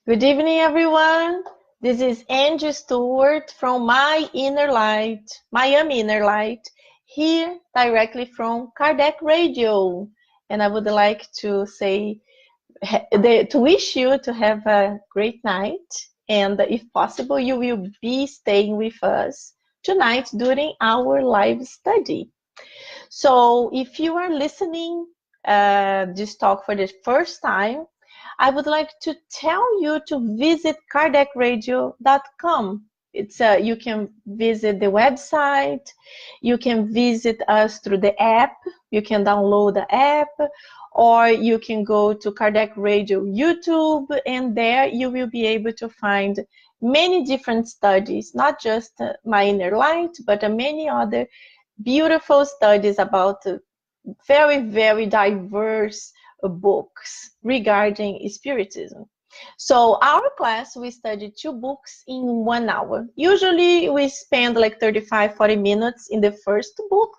Good evening, everyone. This is Angie Stewart from Miami Inner Light, here directly from Kardec Radio. And I would like to say, to wish you to have a great night. And if possible, you will be staying with us tonight during our live study. So if you are listening this talk for the first time, I would like to tell you to visit kardecradio.com. You can visit the website, you can visit us through the app, you can download the app, or you can go to Kardec Radio YouTube, and there you will be able to find many different studies, not just My Inner Light, but many other beautiful studies about very, very diverse books regarding Spiritism. So our class, we study 2 books in 1 hour. Usually we spend like 35, 40 minutes in the first book.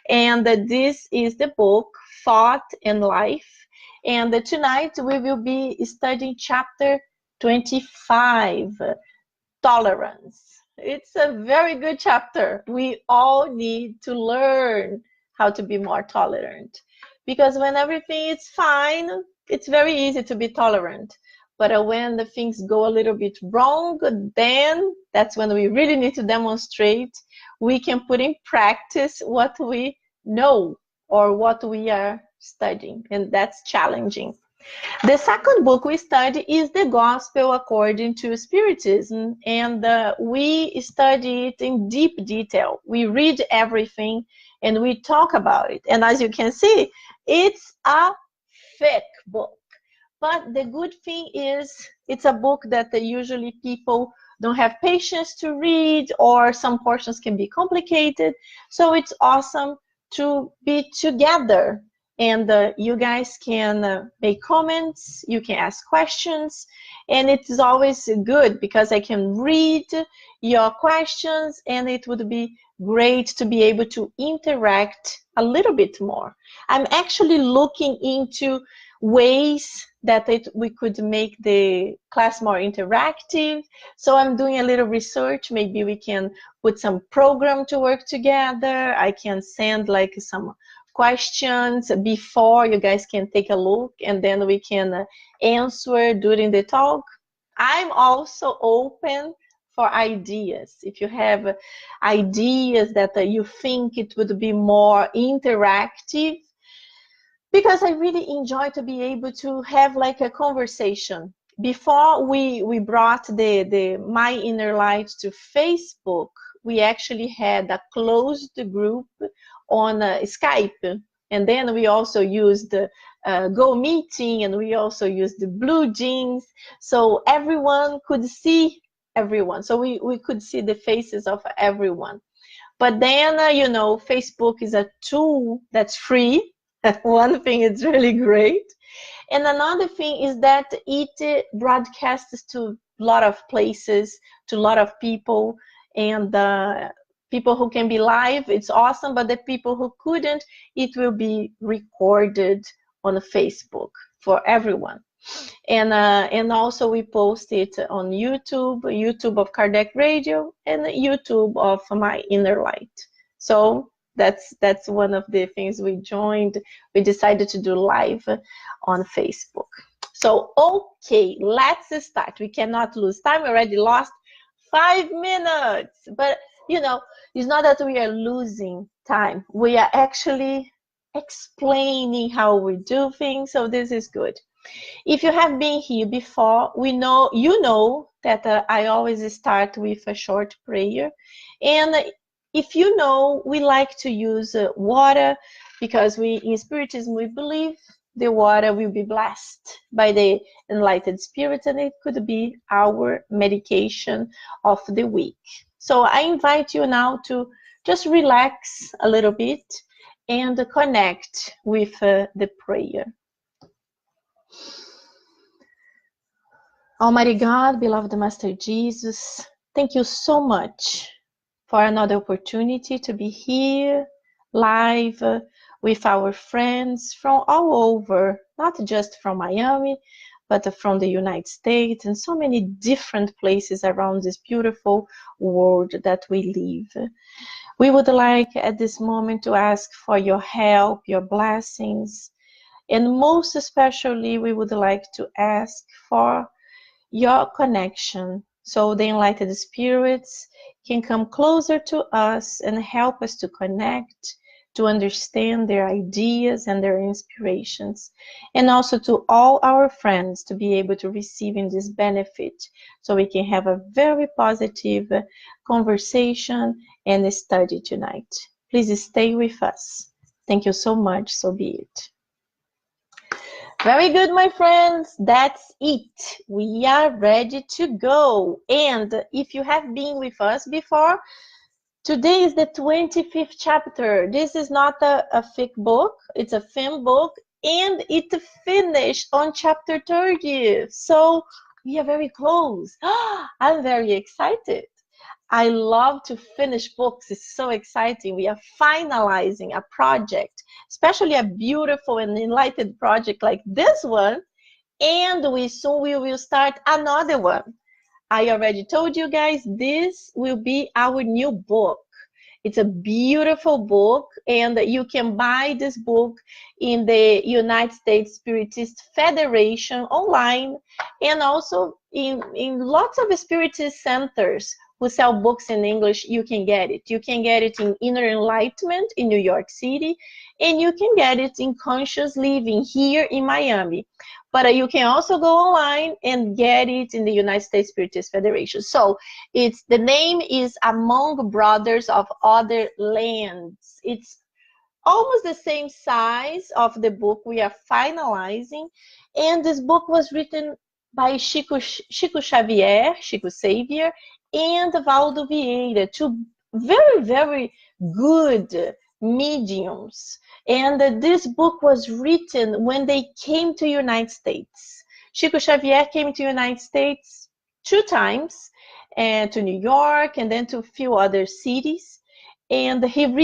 And this is the book, Thought and Life. And tonight we will be studying chapter 25, Tolerance. It's a very good chapter. We all need to learn how to be more tolerant. Because when everything is fine, it's very easy to be tolerant. But when the things go a little bit wrong, then that's when we really need to demonstrate we can put in practice what we know or what we are studying. And that's challenging. The second book we study is the Gospel According to Spiritism, and we study it in deep detail. We read everything and we talk about it. And as you can see, it's a thick book. But the good thing is it's a book that usually people don't have patience to read, or some portions can be complicated. So it's awesome to be together. And you guys can make comments, you can ask questions, and it's always good because I can read your questions, and it would be great to be able to interact a little bit more. I'm actually looking into ways that we could make the class more interactive. So I'm doing a little research. Maybe we can put some program to work together. I can send like some questions before you guys can take a look, and then we can answer during the talk. I'm also open for ideas. If you have ideas that you think it would be more interactive, because I really enjoy to be able to have like a conversation. Before we brought the My Inner Light to Facebook, we actually had a closed group on Skype. And then we also used Go Meeting, and we also used the Blue Jeans. So everyone could see everyone. So we could see the faces of everyone. But then, Facebook is a tool that's free. One thing is really great. And another thing is that it broadcasts to a lot of places, to a lot of people, and people who can be live, it's awesome, but the people who couldn't, it will be recorded on Facebook for everyone. And also we post it on YouTube of Kardec Radio, and YouTube of My Inner Light. So that's one of the things we joined. We decided to do live on Facebook. So, okay, let's start. We cannot lose time. We already lost 5 minutes. But, it's not that we are losing time. We are actually explaining how we do things. So this is good. If you have been here before, you know that I always start with a short prayer. And if you know, we like to use water, because in Spiritism we believe the water will be blessed by the enlightened spirit, and it could be our medication of the week. So I invite you now to just relax a little bit and connect with the prayer. Almighty God, beloved Master Jesus, thank you so much for another opportunity to be here live with our friends from all over, not just from Miami, but from the United States and so many different places around this beautiful world that we live. We would like at this moment to ask for your help, your blessings, and most especially we would like to ask for your connection so the enlightened spirits can come closer to us and help us to connect, to understand their ideas and their inspirations, and also to all our friends to be able to receive in this benefit so we can have a very positive conversation and study tonight. Please stay with us. Thank you so much. So be it. Very good, my friends. That's it. We are ready to go. And if you have been with us before, today is the 25th chapter. This is not a thick book. It's a thin book. And it finished on chapter 30. So we are very close. I'm very excited. I love to finish books. It's so exciting. We are finalizing a project, especially a beautiful and enlightened project like this one. And we will start another one. I already told you guys this will be our new book. It's a beautiful book, and you can buy this book in the United States Spiritist Federation online, and also in lots of Spiritist centers who sell books in English. You can get it. You can get it in Inner Enlightenment in New York City, and you can get it in Conscious Living here in Miami. But you can also go online and get it in the United States Spiritist Federation. So the name is Among Brothers of Other Lands. It's almost the same size of the book we are finalizing. And this book was written by Chico Xavier, Chico Xavier, and Valdo Vieira, two very, very good mediums. And this book was written when they came to United States. Chico Xavier came to United States 2 times, and to New York and then to a few other cities. And him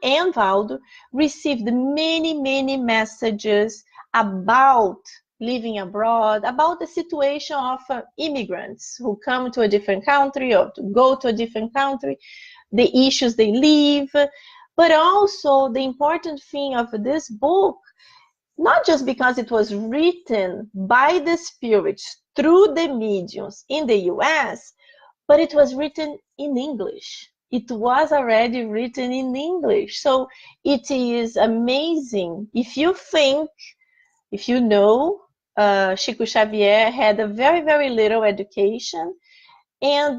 and Valdo received many, many messages about living abroad, about the situation of immigrants who come to a different country or to go to a different country, the issues they live, but also the important thing of this book, not just because it was written by the spirits through the mediums in the US, but it was written in English. It was already written in English. So it is amazing. If you know, Chico Xavier had a very, very little education, and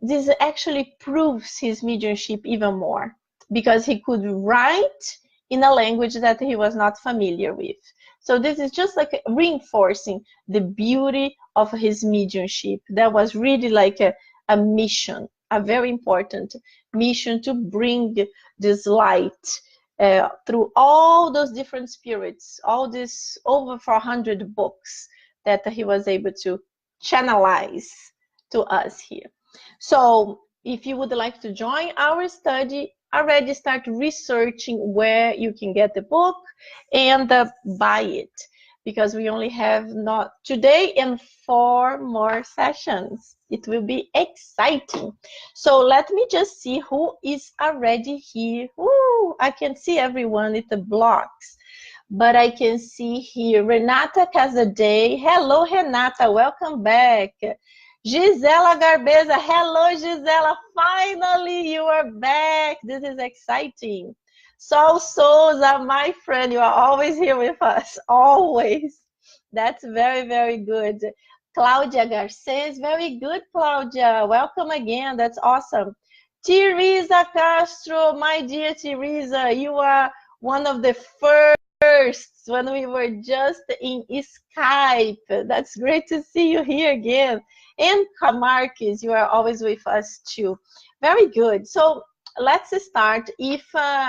this actually proves his mediumship even more, because he could write in a language that he was not familiar with. So this is just like reinforcing the beauty of his mediumship. That was really like a mission, a very important mission to bring this light through all those different spirits, all these over 400 books that he was able to channelize to us here. So if you would like to join our study, already start researching where you can get the book and buy it, because we only have not today and 4 more sessions. It will be exciting. So let me just see who is already here. Ooh, I can see everyone with the blocks, but I can see here Renata Casaday. Hello, Renata, welcome back. Gisela Garbeza, hello Gisela, finally you are back. This is exciting. Sol Souza, my friend, you are always here with us, always. That's very, very good. Claudia Garces, very good, Claudia. Welcome again, that's awesome. Teresa Castro, my dear Teresa, you are one of the first when we were just in Skype. That's great to see you here again. And Camarques, you are always with us too. Very good. So let's start. If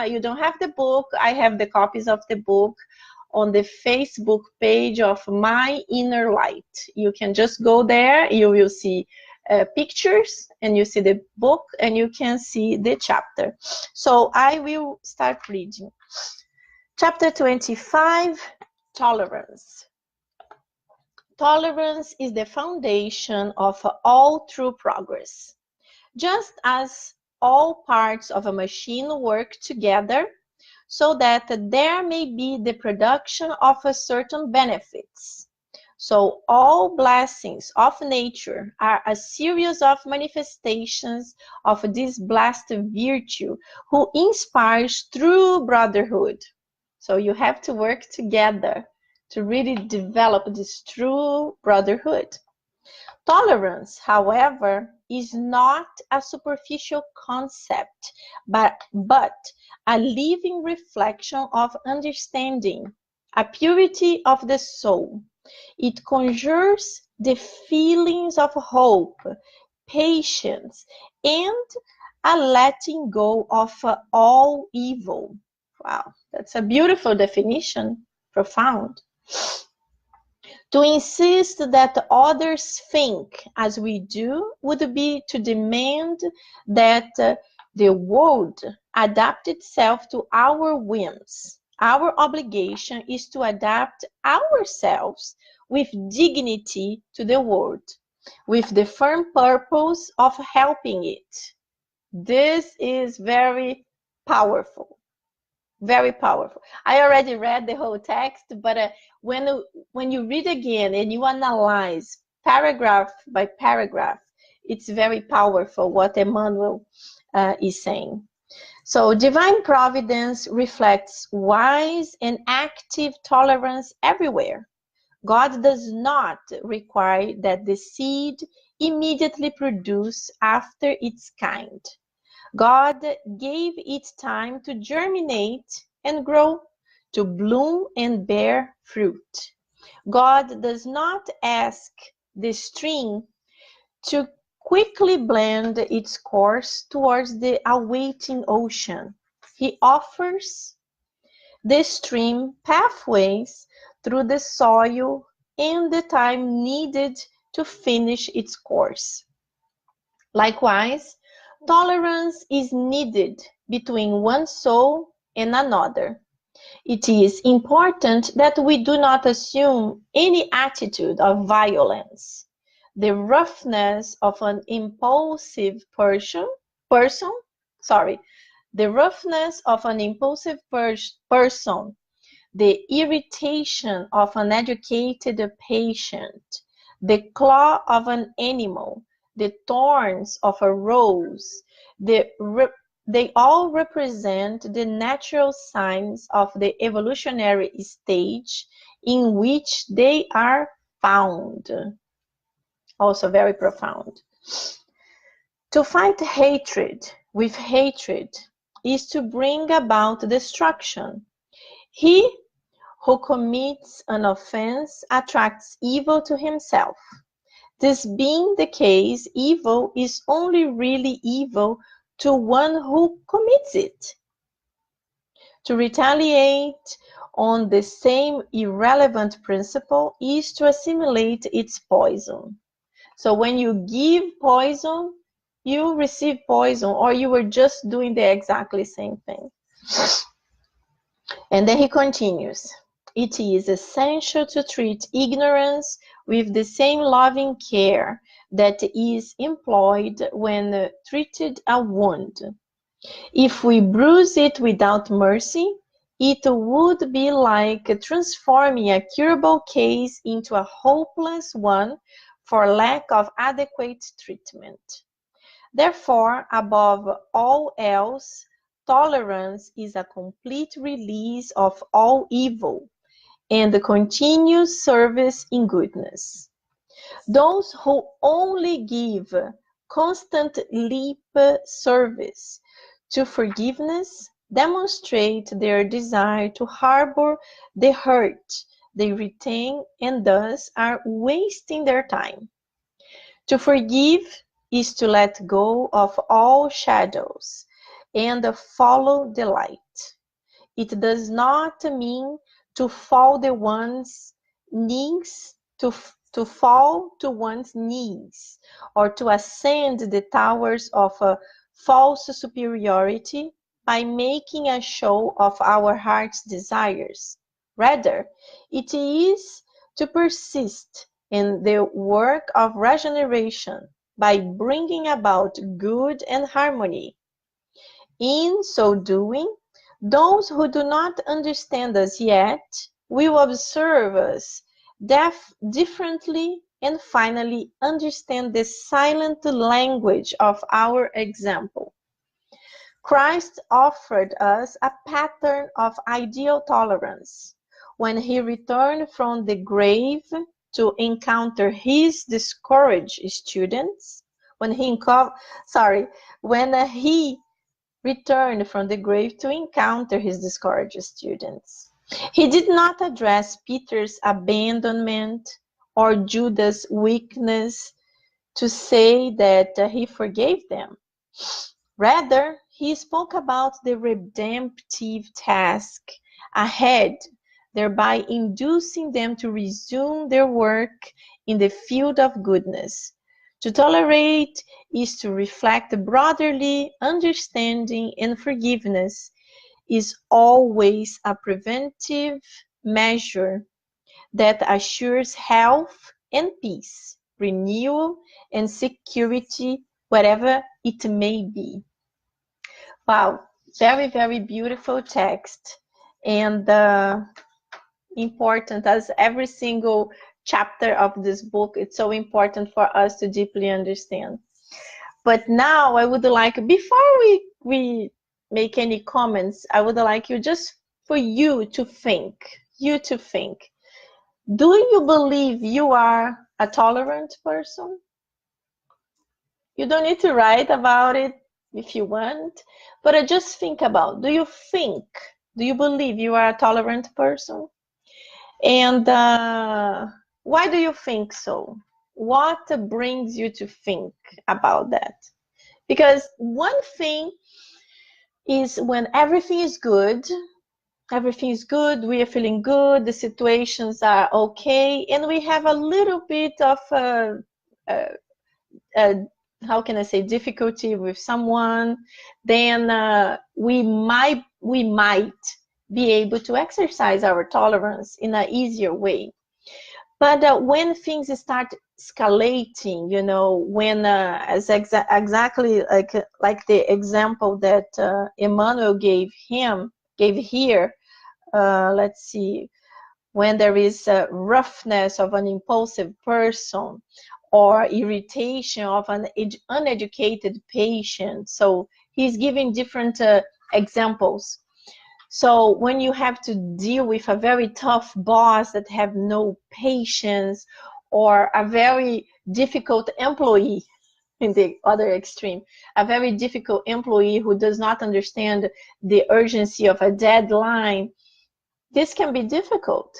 you don't have the book, I have the copies of the book on the Facebook page of My Inner Light. You can just go there. You will see pictures, and you see the book, and you can see the chapter. So I will start reading. Chapter 25, Tolerance. Tolerance is the foundation of all true progress. Just as all parts of a machine work together so that there may be the production of a certain benefits. So all blessings of nature are a series of manifestations of this blessed virtue who inspires true brotherhood. So you have to work together to really develop this true brotherhood. Tolerance, however, is not a superficial concept, but a living reflection of understanding, a purity of the soul. It conjures the feelings of hope, patience, and a letting go of all evil. Wow, that's a beautiful definition, profound. To insist that others think as we do would be to demand that the world adapt itself to our whims. Our obligation is to adapt ourselves with dignity to the world, with the firm purpose of helping it. This is very powerful. Very powerful. I already read the whole text, but when you read again and you analyze paragraph by paragraph, it's very powerful what Emmanuel is saying. So divine providence reflects wise and active tolerance everywhere. God does not require that the seed immediately produce after its kind. God gave it time to germinate and grow, to bloom and bear fruit. God does not ask the stream to quickly blend its course towards the awaiting ocean. He offers the stream pathways through the soil and the time needed to finish its course. Likewise, tolerance is needed between one soul and another. It is important that we do not assume any attitude of violence. The roughness of an impulsive person, sorry, the roughness of an impulsive person, the irritation of an educated patient, the claw of an animal, the thorns of a rose, they all represent the natural signs of the evolutionary stage in which they are found. Also very profound. To fight hatred with hatred is to bring about destruction. He who commits an offense attracts evil to himself. This being the case, evil is only really evil to one who commits it. To retaliate on the same irrelevant principle is to assimilate its poison. So when you give poison, you receive poison, or you were just doing the exactly same thing. And then he continues. It is essential to treat ignorance with the same loving care that is employed when treated a wound. If we bruise it without mercy, it would be like transforming a curable case into a hopeless one for lack of adequate treatment. Therefore, above all else, tolerance is a complete release of all evil and the continuous service in goodness. Those who only give constant lip service to forgiveness demonstrate their desire to harbor the hurt they retain and thus are wasting their time. To forgive is to let go of all shadows and follow the light. It does not mean to fall to one's knees, to fall to one's knees, or to ascend the towers of a false superiority by making a show of our heart's desires. Rather, it is to persist in the work of regeneration by bringing about good and harmony. In so doing, those who do not understand us yet will observe us differently and finally understand the silent language of our example. Christ offered us a pattern of ideal tolerance when he returned from the grave to encounter his discouraged students. When he returned from the grave to encounter his discouraged students. He did not address Peter's abandonment or Judas' weakness to say that he forgave them. Rather, he spoke about the redemptive task ahead, thereby inducing them to resume their work in the field of goodness. To tolerate is to reflect brotherly understanding, and forgiveness is always a preventive measure that assures health and peace, renewal and security, wherever it may be. Wow, very, very beautiful text, and important, as every single chapter of this book, it's so important for us to deeply understand. But now I would like, before we make any comments, I would like you just for you to think, do you believe you are a tolerant person? You don't need to write about it if you want, but just think about, do you believe you are a tolerant person? And why do you think so? What brings you to think about that? Because one thing is when everything is good, we are feeling good, the situations are okay, and we have a little bit of how can I say, difficulty with someone, then we might be able to exercise our tolerance in an easier way. But when things start escalating, you know, when exactly like the example that Emmanuel gave here, let's see, when there is a roughness of an impulsive person or irritation of an uneducated patient. So he's giving different examples. So when you have to deal with a very tough boss that have no patience, or a very difficult employee in the other extreme, a very difficult employee who does not understand the urgency of a deadline, this can be difficult.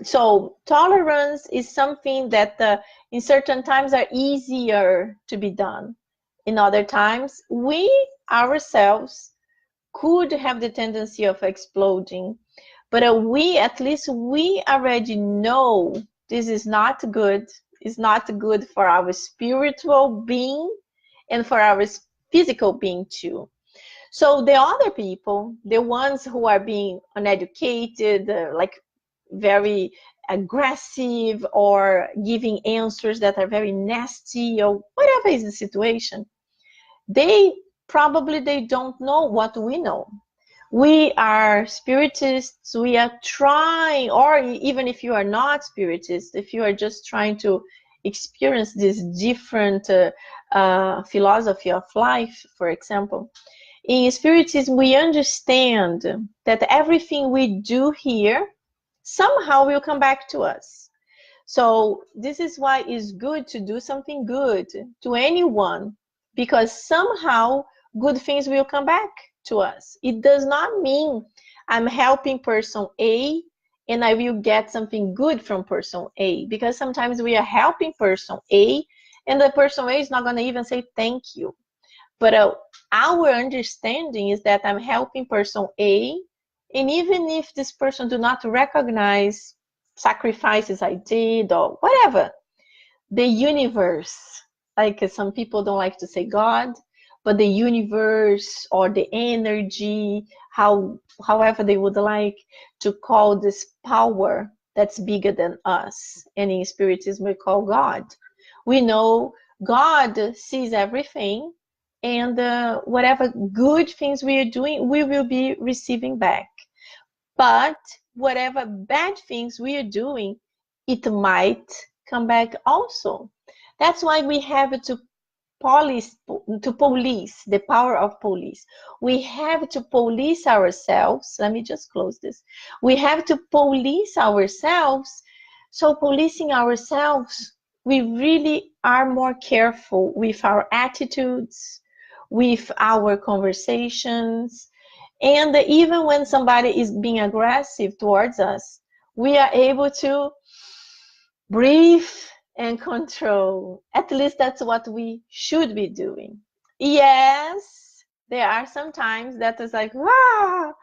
So tolerance is something that in certain times are easier to be done. In other times, we ourselves could have the tendency of exploding, but at least we already know this is not good. It's not good for our spiritual being and for our physical being too. So the other people, the ones who are being uneducated, like very aggressive or giving answers that are very nasty or whatever is the situation, they don't know what we know. We are spiritists, we are trying, or even if you are not spiritist, if you are just trying to experience this different philosophy of life, for example, in spiritism we understand that everything we do here somehow will come back to us. So this is why it's good to do something good to anyone, because somehow good things will come back to us. It does not mean I'm helping person A and I will get something good from person A, because sometimes we are helping person A and the person A is not going to even say thank you. But our understanding is that I'm helping person A, and even if this person do not recognize sacrifices I did or whatever, the universe, like some people don't like to say God, but the universe or the energy, however they would like to call this power, that's bigger than us. And in Spiritism, we call God. We know God sees everything, and whatever good things we are doing, we will be receiving back. But whatever bad things we are doing, it might come back also. That's why we have to police the power of police. We have to police ourselves. Let me just close this. We have to police ourselves. So policing ourselves, we really are more careful with our attitudes, with our conversations, and even when somebody is being aggressive towards us, we are able to breathe and control. At least that's what we should be doing. Yes, there are some times that is like, wow,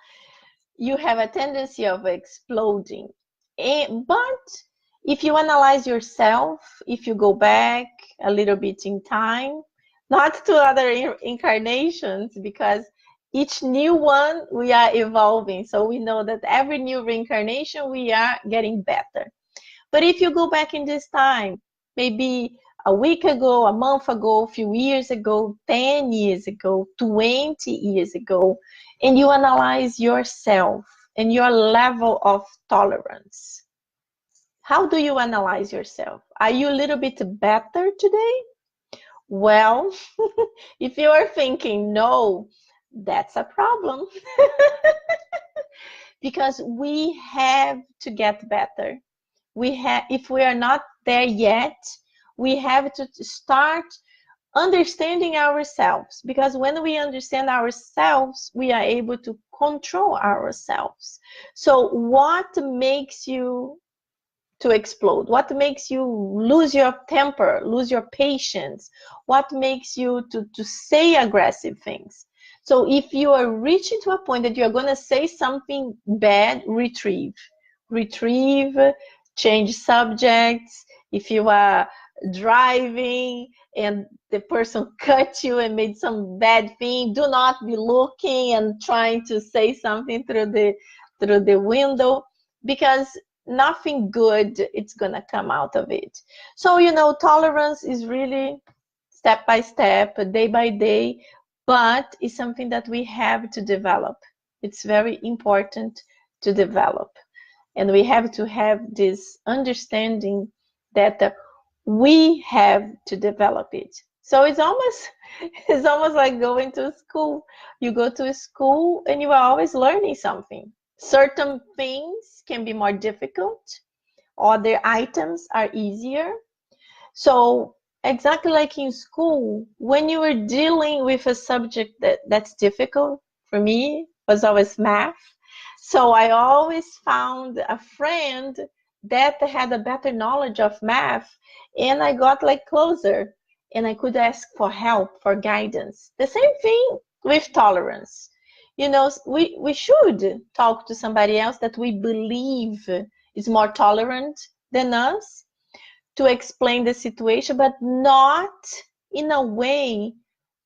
you have a tendency of exploding. But if you analyze yourself, if you go back a little bit in time, not to other incarnations, because each new one we are evolving. So we know that every new reincarnation we are getting better. But if you go back in this time, maybe a week ago, a month ago, a few years ago, 10 years ago, 20 years ago, and you analyze yourself and your level of tolerance, how do you analyze yourself? Are you a little bit better today? Well, if you are thinking no, that's a problem. Because we have to get better. If we are not there yet, we have to start understanding ourselves, because when we understand ourselves, we are able to control ourselves. So what makes you to explode? What makes you lose your temper, lose your patience? What makes you to say aggressive things? So if you are reaching to a point that you're going to say something bad, retrieve, change subjects. If you are driving and the person cut you and made some bad thing, do not be looking and trying to say something through the window, because nothing good it's gonna come out of it. So tolerance is really step by step, day by day, but it's something that we have to develop. It's very important to develop, and we have to have this understanding that we have to develop it. So it's almost like going to school. You go to school and you are always learning something. Certain things can be more difficult, other items are easier. So exactly like in school, when you are dealing with a subject that's difficult, for me was always math. So I always found a friend that had a better knowledge of math, and I got like closer, and I could ask for help, for guidance. The same thing with tolerance. We should talk to somebody else that we believe is more tolerant than us to explain the situation, but not in a way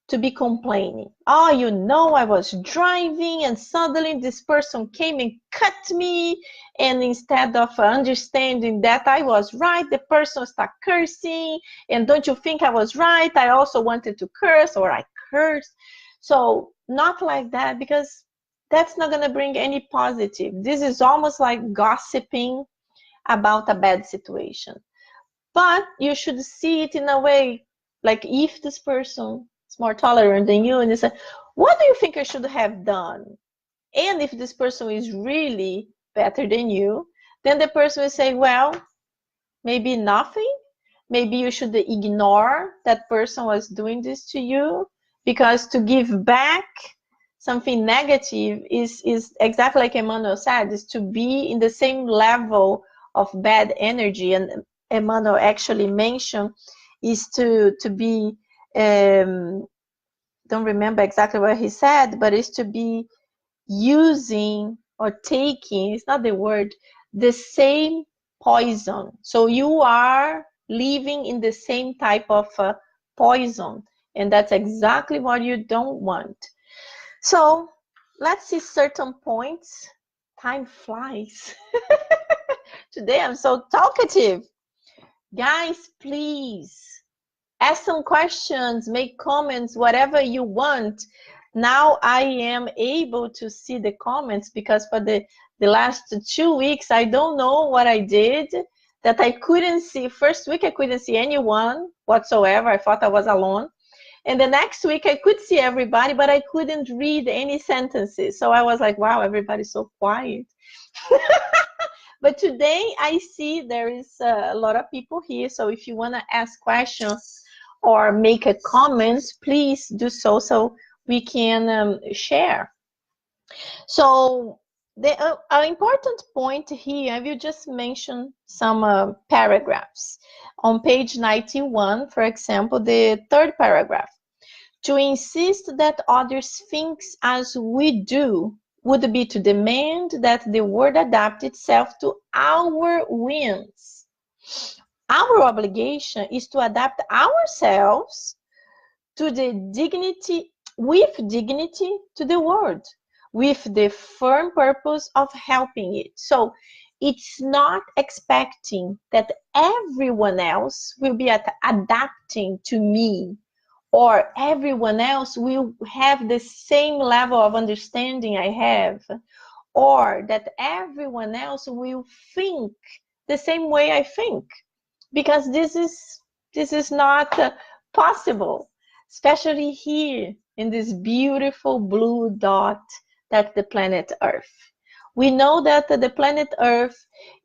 to be complaining. Oh, I was driving and suddenly this person came and cut me. And instead of understanding that I was right, the person started cursing. And don't you think I was right? I also wanted to curse, or I cursed. So not like that, because that's not going to bring any positive. This is almost like gossiping about a bad situation. But you should see it in a way, like if this person is more tolerant than you, and you say, what do you think I should have done? And if this person is really better than you, then the person will say, well, maybe nothing. Maybe you should ignore that person was doing this to you, because to give back something negative is exactly like Emmanuel said, is to be in the same level of bad energy. And Emmanuel actually mentioned is to be, don't remember exactly what he said, but is to be using or taking, it's not the word, the same poison. So you are living in the same type of poison, and that's exactly what you don't want. So let's see certain points. Time flies. Today I'm so talkative. Guys, please ask some questions, make comments, whatever you want. Now I am able to see the comments because for the last 2 weeks, I don't know what I did that I couldn't see. First week, I couldn't see anyone whatsoever. I thought I was alone. And the next week, I could see everybody, but I couldn't read any sentences. So I was like, wow, everybody's so quiet. But today I see there is a lot of people here. So if you want to ask questions or make a comment, please do so we can share. So the important point here, I will just mention some paragraphs. On page 91, for example, the third paragraph. To insist that others think as we do would be to demand that the world adapt itself to our whims. Our obligation is to adapt ourselves to the dignity, with dignity to the world, with the firm purpose of helping it. So it's not expecting that everyone else will be adapting to me, or everyone else will have the same level of understanding I have, or that everyone else will think the same way I think, because this is not possible, especially here in this beautiful blue dot that's the planet Earth. We know that the planet Earth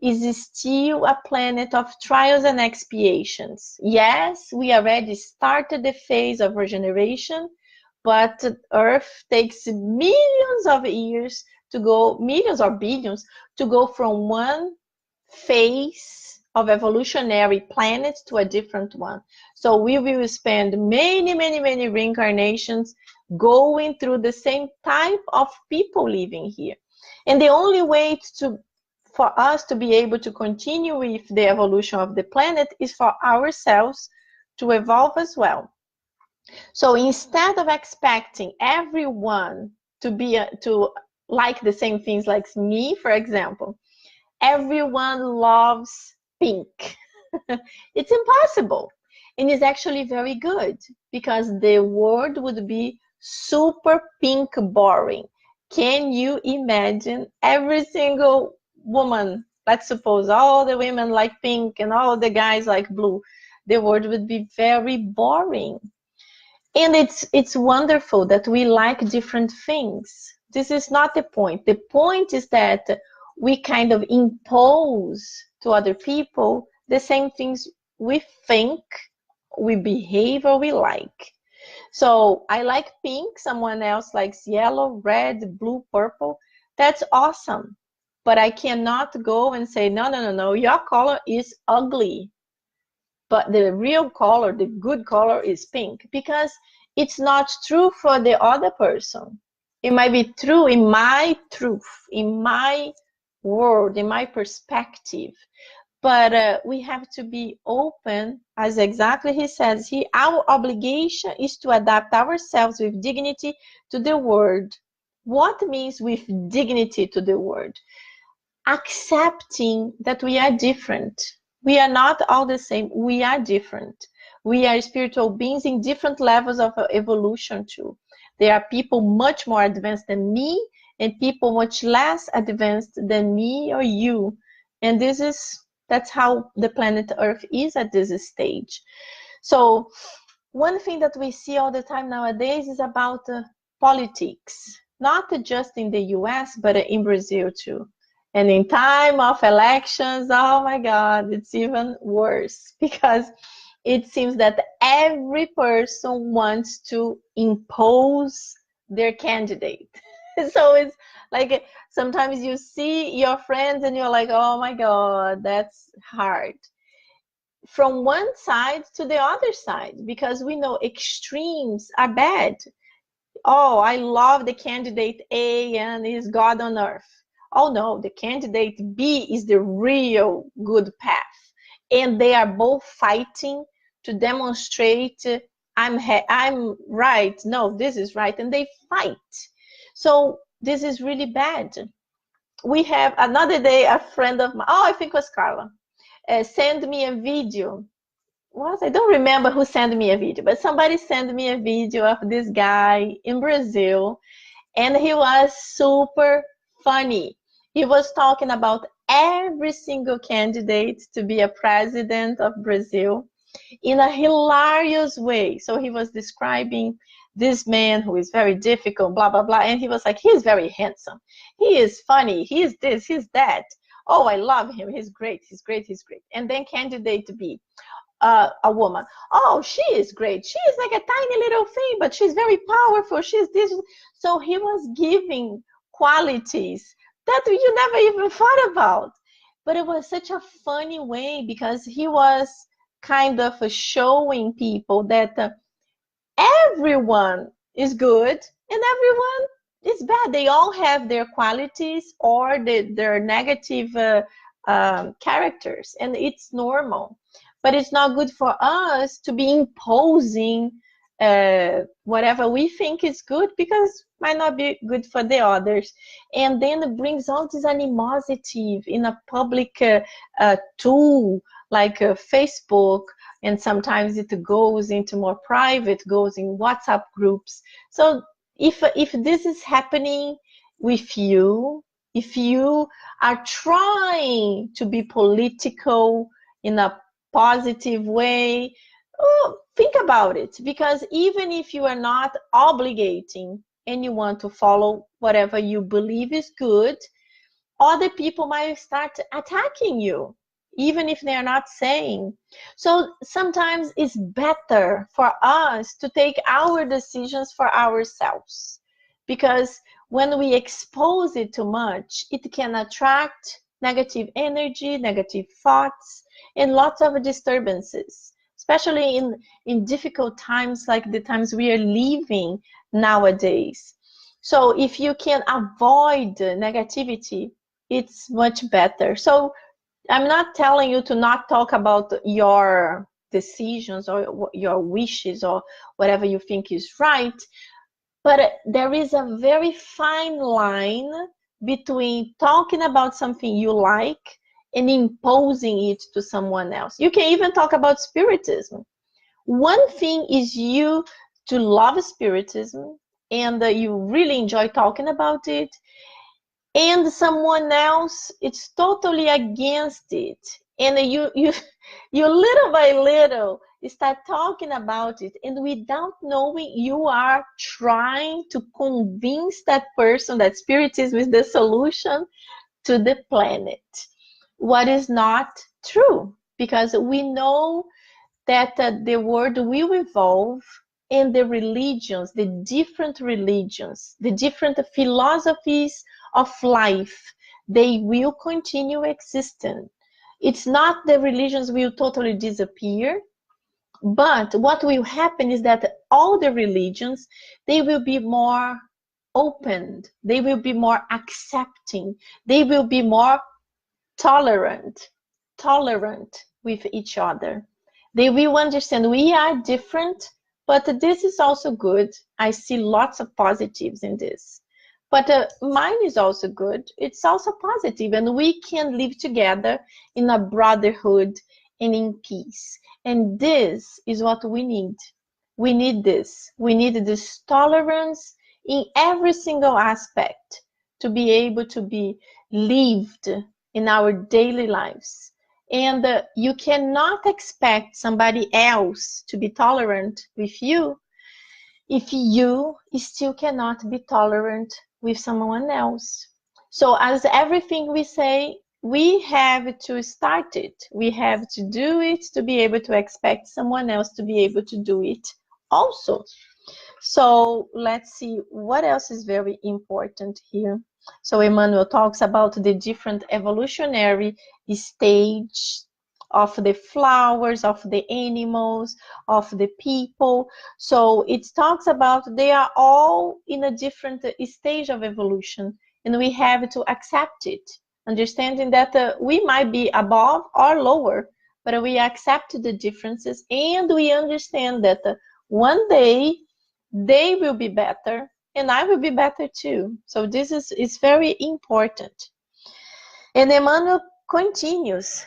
is still a planet of trials and expiations. Yes, we already started the phase of regeneration, but Earth takes millions of years to go, millions or billions, to go from one phase of evolutionary planet to a different one. So we will spend many reincarnations going through the same type of people living here. And the only way for us to be able to continue with the evolution of the planet is for ourselves to evolve as well. So instead of expecting everyone to like the same things like me, for example, everyone loves pink. It's impossible. And it's actually very good because the world would be super pink boring. Can you imagine every single woman, let's suppose all the women like pink and all the guys like blue, the world would be very boring. And it's wonderful that we like different things. This is not the point. The point is that we kind of impose to other people the same things we think, we behave, or we like. So I like pink, someone else likes yellow, red, blue, purple. That's awesome. But I cannot go and say, no, your color is ugly. But the real color, the good color is pink, because it's not true for the other person. It might be true in my truth, in my world, in my perspective. But we have to be open, as exactly he says here. Our obligation is to adapt ourselves with dignity to the world. What means with dignity to the world? Accepting that we are different. We are not all the same. We are different. We are spiritual beings in different levels of evolution too. There are people much more advanced than me and people much less advanced than me or you. And that's how the planet Earth is at this stage. So one thing that we see all the time nowadays is about politics, not just in the US, but in Brazil too. And in time of elections, oh my God, it's even worse, because it seems that every person wants to impose their candidate. So it's like sometimes you see your friends and you're like, oh my God, that's hard. From one side to the other side, because we know extremes are bad. Oh, I love the candidate A and he's God on earth. Oh no, the candidate B is the real good path. And they are both fighting to demonstrate I'm right. No, this is right. And they fight. So this is really bad. we have another day, a friend of mine, oh, I think it was Carla, send me a video. I don't remember who sent me a video, but somebody sent me a video of this guy in Brazil, and he was super funny. He was talking about every single candidate to be a president of Brazil in a hilarious way. So he was describing this man who is very difficult, blah, blah, blah. And he was like, he's very handsome. He is funny. He's this, he's that. Oh, I love him. He's great. He's great. He's great. And then candidate to be a woman. Oh, she is great. She is like a tiny little thing, but she's very powerful. She's this. So he was giving qualities that you never even thought about. But it was such a funny way because he was kind of showing people that everyone is good and everyone is bad. They all have their qualities or their negative characters, and it's normal. But it's not good for us to be imposing whatever we think is good because might not be good for the others. And then it brings all this animosity in a public tool like Facebook, and sometimes it goes into more private, goes in WhatsApp groups. So if this is happening with you, if you are trying to be political in a positive way, think about it, because even if you are not obligating and you want to follow whatever you believe is good, other people might start attacking you, even if they are not saying. So sometimes it's better for us to take our decisions for ourselves, because when we expose it too much, it can attract negative energy, negative thoughts, and lots of disturbances, especially in difficult times like the times we are living nowadays. So if you can avoid negativity, it's much better. So I'm not telling you to not talk about your decisions or your wishes or whatever you think is right, but there is a very fine line between talking about something you like and imposing it to someone else. You can even talk about spiritism. One thing is you to love spiritism and you really enjoy talking about it, and someone else it's totally against it, and you little by little start talking about it, and without knowing you are trying to convince that person that spiritism is the solution to the planet, what is not true, because we know that the world will evolve, and the religions, the different philosophies of life, they will continue existing. It's not the religions will totally disappear, but what will happen is that all the religions, they will be more opened, they will be more accepting, they will be more tolerant with each other. They will understand we are different, but this is also good. I see lots of positives in this. But mine is also good. It's also positive, and we can live together in a brotherhood and in peace. And this is what we need. We need this. We need this tolerance in every single aspect to be able to be lived in our daily lives. And you cannot expect somebody else to be tolerant with you if you still cannot be tolerant with someone else. So as everything we say, we have to start it. We have to do it to be able to expect someone else to be able to do it also. So let's see what else is very important here. So Emmanuel talks about the different evolutionary stage of the flowers, of the animals, of the people. So it talks about they are all in a different stage of evolution, and we have to accept it, understanding that we might be above or lower, but we accept the differences, and we understand that one day they will be better and I will be better too. So this is very important. And Emmanuel continues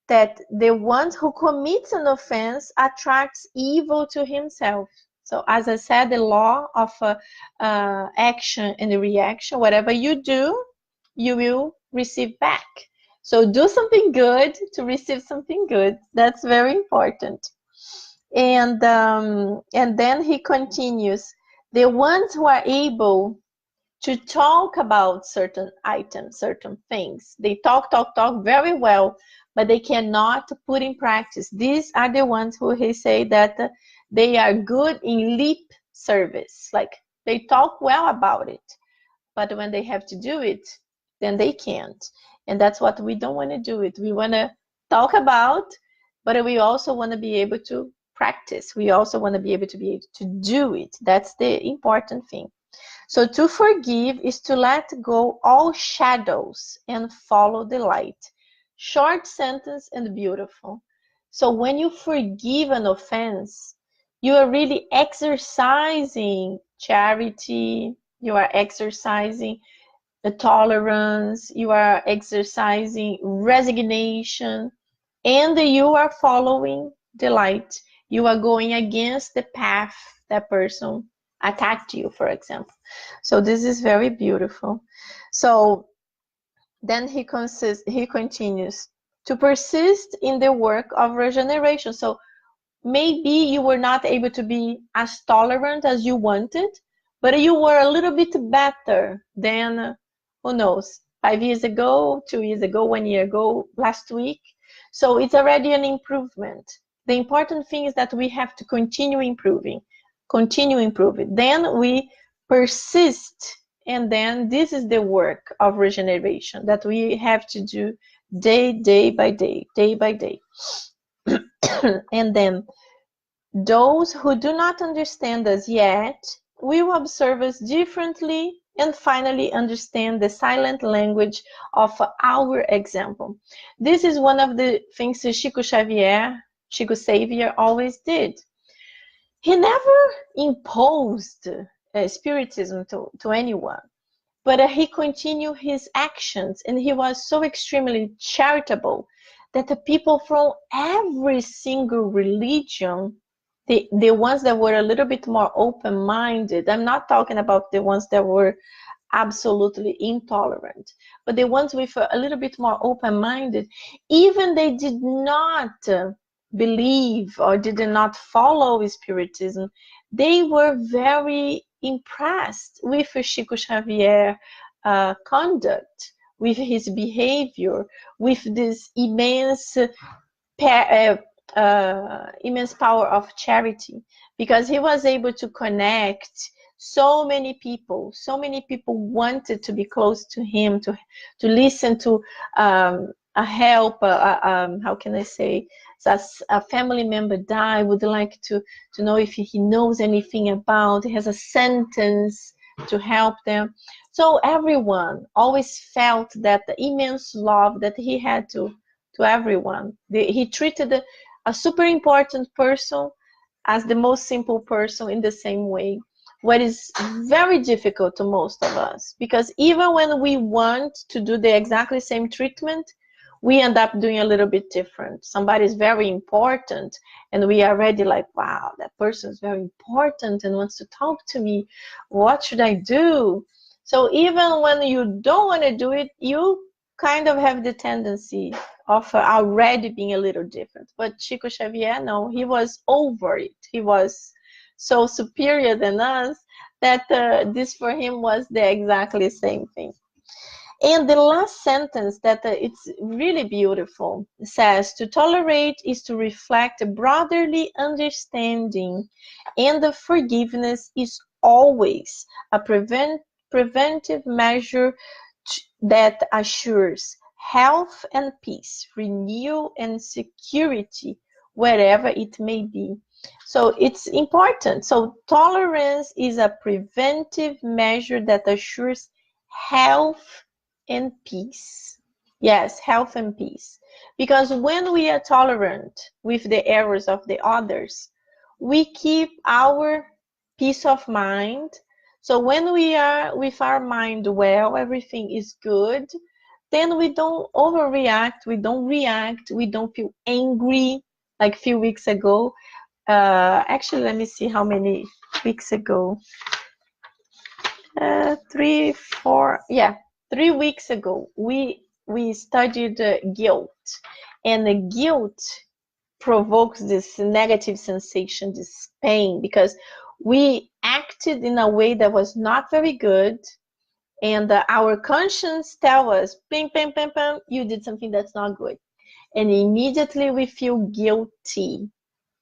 that the one who commits an offense attracts evil to himself. So as I said, the law of action and reaction, whatever you do, you will receive back. So do something good to receive something good. That's very important. And then he continues, the ones who are able to talk about certain items, certain things. They talk very well, but they cannot put in practice. These are the ones who he say that they are good in lip service. Like they talk well about it, but when they have to do it, then they can't. And that's what we don't want to do it. We want to talk about, but we also want to be able to practice. We also want to be able to do it. That's the important thing. So to forgive is to let go all shadows and follow the light. Short sentence and beautiful. So when you forgive an offense, you are really exercising charity, you are exercising the tolerance, you are exercising resignation, and you are following the light. You are going against the path that person attacked you, for example. So this is very beautiful. So then he continues to persist in the work of regeneration. So maybe you were not able to be as tolerant as you wanted, but you were a little bit better than, who knows, 5 years ago, 2 years ago, 1 year ago, last week. So it's already an improvement. The important thing is that we have to continue improving. Then we persist, and then this is the work of regeneration that we have to do day by day. And then those who do not understand us yet will observe us differently and finally understand the silent language of our example. This is one of the things that Chico Xavier always did. He never imposed spiritism to anyone, but he continued his actions, and he was so extremely charitable that the people from every single religion, the ones that were a little bit more open-minded, I'm not talking about the ones that were absolutely intolerant, but the ones with a little bit more open-minded, even they did not believe or did not follow spiritism, they were very impressed with Chico Xavier conduct, with his behavior, with this immense power of charity, because he was able to connect so many people. So many people wanted to be close to him, to listen to a help, how can I say, a family member died, would like to know if he knows anything about, he has a sentence to help them. So everyone always felt that the immense love that he had to everyone. He treated a super important person as the most simple person in the same way. What is very difficult to most of us, because even when we want to do the exactly same treatment, we end up doing a little bit different. Somebody is very important and we are already like, wow, that person is very important and wants to talk to me. What should I do? So even when you don't want to do it, you kind of have the tendency of already being a little different. But Chico Xavier, no, he was over it. He was so superior than us that this for him was the exactly same thing. And the last sentence that it's really beautiful says, to tolerate is to reflect a brotherly understanding, and the forgiveness is always a preventive measure that assures health and peace, renewal and security, wherever it may be. So it's important. So tolerance is a preventive measure that assures health and peace. Yes, health and peace. Because when we are tolerant with the errors of the others, we keep our peace of mind. So when we are with our mind well, everything is good. then we don't overreact, we don't react, we don't feel angry like a few weeks ago. Actually, let me see how many weeks ago. 3, 4, yeah, 3 weeks ago, we studied guilt, and the guilt provokes this negative sensation, this pain, because we acted in a way that was not very good, and our conscience tell us, ping, ping, ping, ping, you did something that's not good, and immediately we feel guilty.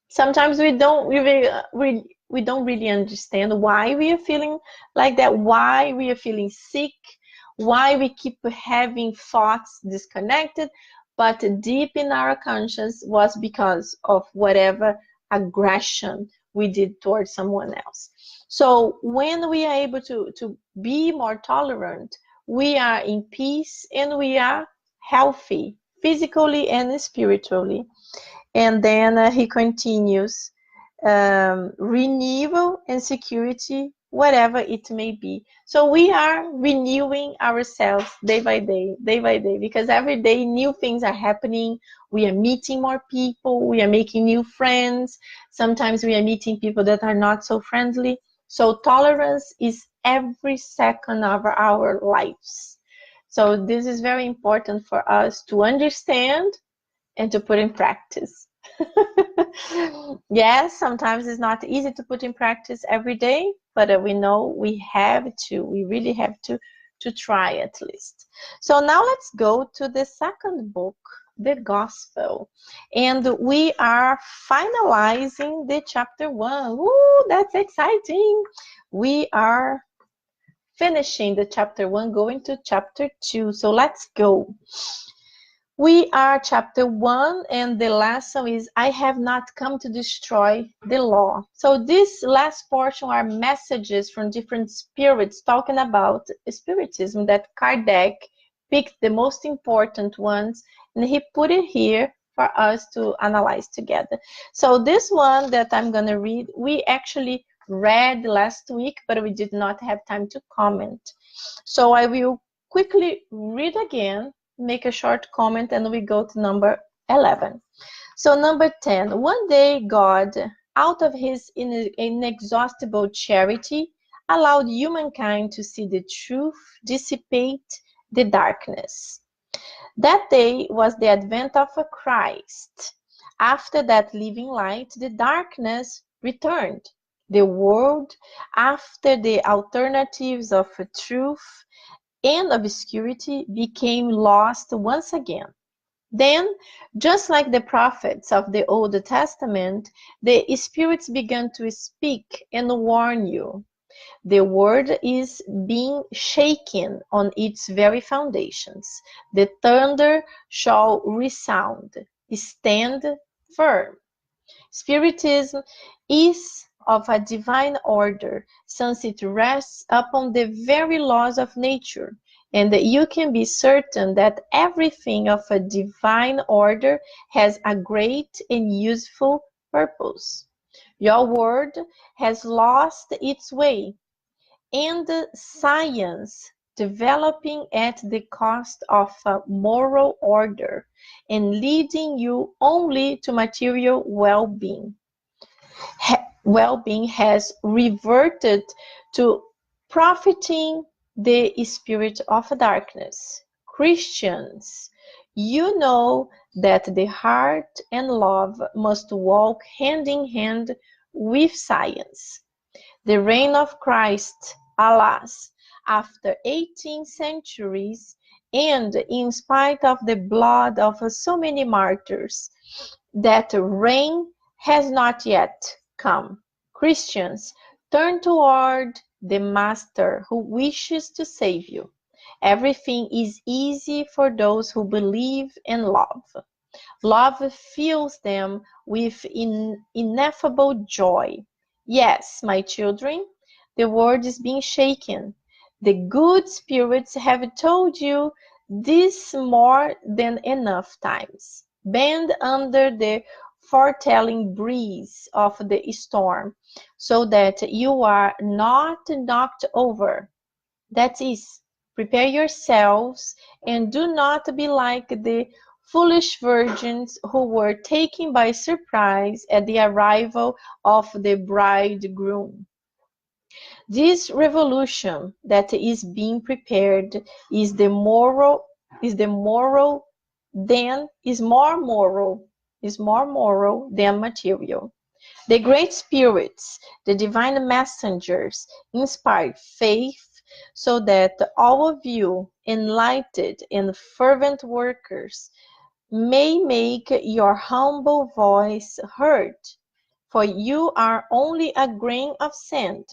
Sometimes we don't really understand why we are feeling like that, why we are feeling sick, why we keep having thoughts disconnected, but deep in our conscience was because of whatever aggression we did towards someone else. So when we are able to be more tolerant, we are in peace and we are healthy physically and spiritually. And then he continues, renewal and security, whatever it may be. So we are renewing ourselves day by day, because every day new things are happening. We are meeting more people, we are making new friends. Sometimes we are meeting people that are not so friendly. So tolerance is every second of our lives. So this is very important for us to understand and to put in practice. Yes, sometimes it's not easy to put in practice every day, but we know we really have to try at least. So now let's go to the second book, the Gospel. And we are finalizing the chapter 1. Ooh, that's exciting. We are finishing the chapter 1, going to chapter 2. So let's go. We are chapter 1, and the lesson is, I have not come to destroy the law. So this last portion are messages from different spirits talking about spiritism that Kardec picked the most important ones, and he put it here for us to analyze together. So this one that I'm going to read, we actually read last week, but we did not have time to comment. So I will quickly read again, make a short comment, and we go to number 11. So number 10, one day God, out of his inexhaustible charity, allowed humankind to see the truth dissipate the darkness. That day was the advent of Christ. After that living light, the darkness returned. The world, after the alternatives of truth and obscurity, became lost once again. Then, just like the prophets of the Old Testament, the spirits began to speak and warn you. The world is being shaken on its very foundations. The thunder shall resound. Stand firm. Spiritism is of a divine order, since it rests upon the very laws of nature, and you can be certain that everything of a divine order has a great and useful purpose. Your world has lost its way, and science, developing at the cost of a moral order and leading you only to material well-being. Well-being has reverted to profiting the spirit of darkness. Christians, you know that the heart and love must walk hand in hand with science. The reign of Christ, alas, after 18 centuries, and in spite of the blood of so many martyrs, that reign has not yet come. Christians, turn toward the Master who wishes to save you. Everything is easy for those who believe and love. Love fills them with ineffable joy. Yes, my children, the world is being shaken. The good spirits have told you this more than enough times. Bend under the foretelling breeze of the storm, so that you are not knocked over. That is, Prepare yourselves, and do not be like the foolish virgins who were taken by surprise at the arrival of the bridegroom. This revolution that is being prepared is more moral than material. The great spirits, the divine messengers, inspire faith so that all of you, enlightened and fervent workers, may make your humble voice heard. For you are only a grain of sand,